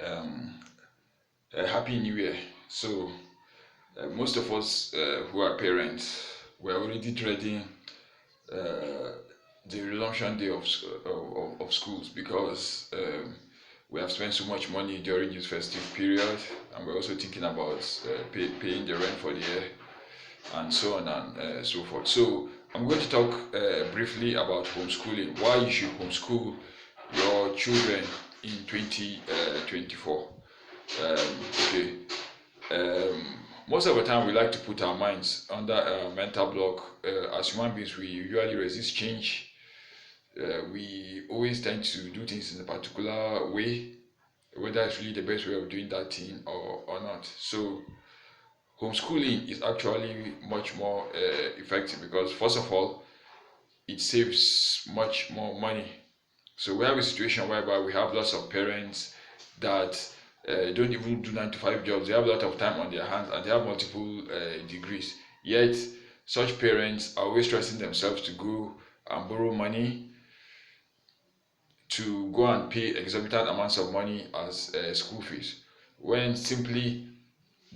Um, a happy New Year. So, most of us who are parents, we're already dreading uh, the resumption day of schools because we have spent so much money during this festive period, and we're also thinking about paying the rent for the year and so on and so forth. So, I'm going to talk briefly about homeschooling, why you should homeschool your children in 2024. Okay. Most of the time, we like to put our minds under a mental block. As human beings, we usually resist change. We always tend to do things in a particular way, whether it's really the best way of doing that thing or not. So, homeschooling is actually much more effective because, first of all, it saves much more money. So we have a situation whereby we have lots of parents that don't even do 9 to 5 jobs. They have a lot of time on their hands and they have multiple degrees. Yet, such parents are always stressing themselves to go and borrow money to go and pay exorbitant amounts of money as school fees, when simply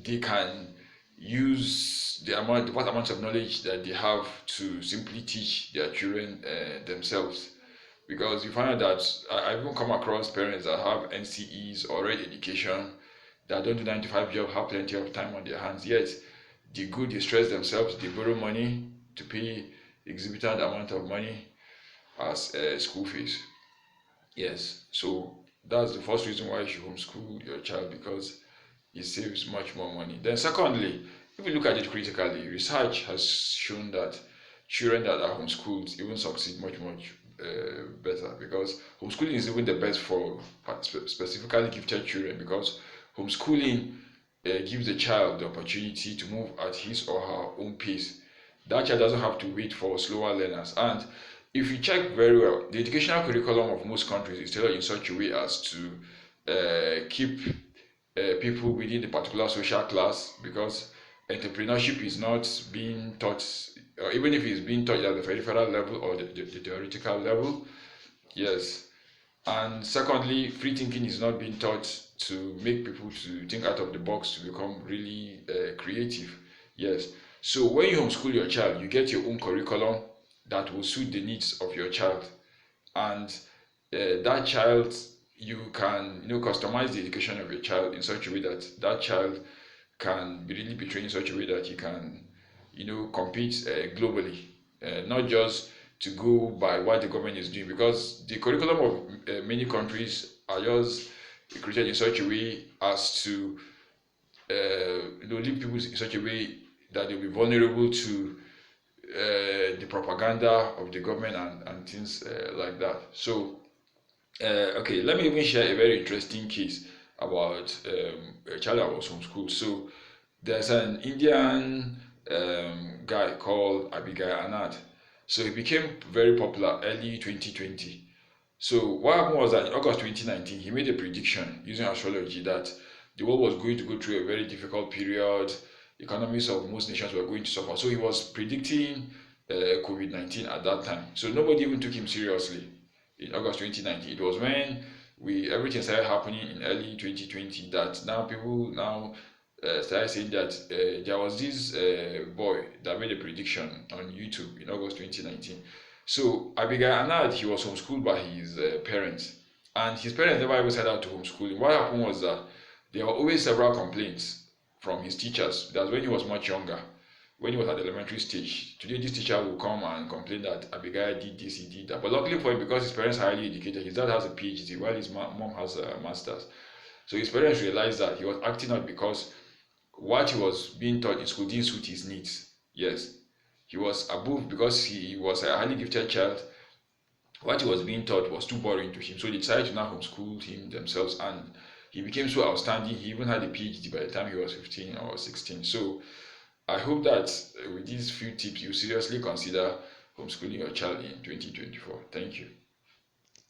they can use the vast amounts of knowledge that they have to simply teach their children themselves. Because you find out that I even come across parents that have NCEs or red education that don't do 9 to 5 job, have plenty of time on their hands, yet they stress themselves, they borrow money to pay exorbitant amount of money as school fees. Yes, so that's the first reason why you should homeschool your child, because it saves much more money. Then secondly, if you look at it critically, research has shown that children that are homeschooled even succeed much better, because homeschooling is even the best for specifically gifted children, because homeschooling gives the child the opportunity to move at his or her own pace. That child doesn't have to wait for slower learners. And if you check very well, the educational curriculum of most countries is tailored in such a way as to keep people within the particular social class, because entrepreneurship is not being taught, or even if it's being taught at the peripheral level or the theoretical level. Yes. And secondly, free thinking is not being taught to make people to think out of the box to become really creative. Yes. So when you homeschool your child, you get your own curriculum that will suit the needs of your child, and that child, you can customize the education of your child in such a way that that child can really be trained in such a way that he can compete globally, not just to go by what the government is doing, because the curriculum of many countries are just created in such a way as to lead people in such a way that they'll be vulnerable to the propaganda of the government and things like that. So okay, let me even share a very interesting case about a child that was homeschooled. So there's an Indian guy called Abigail Anand. So he became very popular early 2020. So what happened was that in August 2019, he made a prediction using astrology that the world was going to go through a very difficult period. Economies of most nations were going to suffer. So he was predicting COVID-19 at that time. So nobody even took him seriously in August 2019. It was when we everything started happening in early 2020 that now people now started saying that there was this boy that made a prediction on YouTube in August 2019. So Abigail Anad, he was homeschooled by his parents, and his parents never ever set out to homeschool him. What happened was that there were always several complaints from his teachers. That's when he was much younger, when he was at the elementary stage. Today, this teacher will come and complain that Abigail did this, he did that. But luckily for him, because his parents are highly educated, his dad has a PhD while his mom has a master's. So his parents realized that he was acting out because what he was being taught in school didn't suit his needs. Yes, he was above because he was a highly gifted child. What he was being taught was too boring to him, so they decided to now homeschool him themselves, and he became so outstanding. He even had a PhD by the time he was 15 or 16. So I hope that with these few tips, you seriously consider homeschooling your child in 2024. Thank you.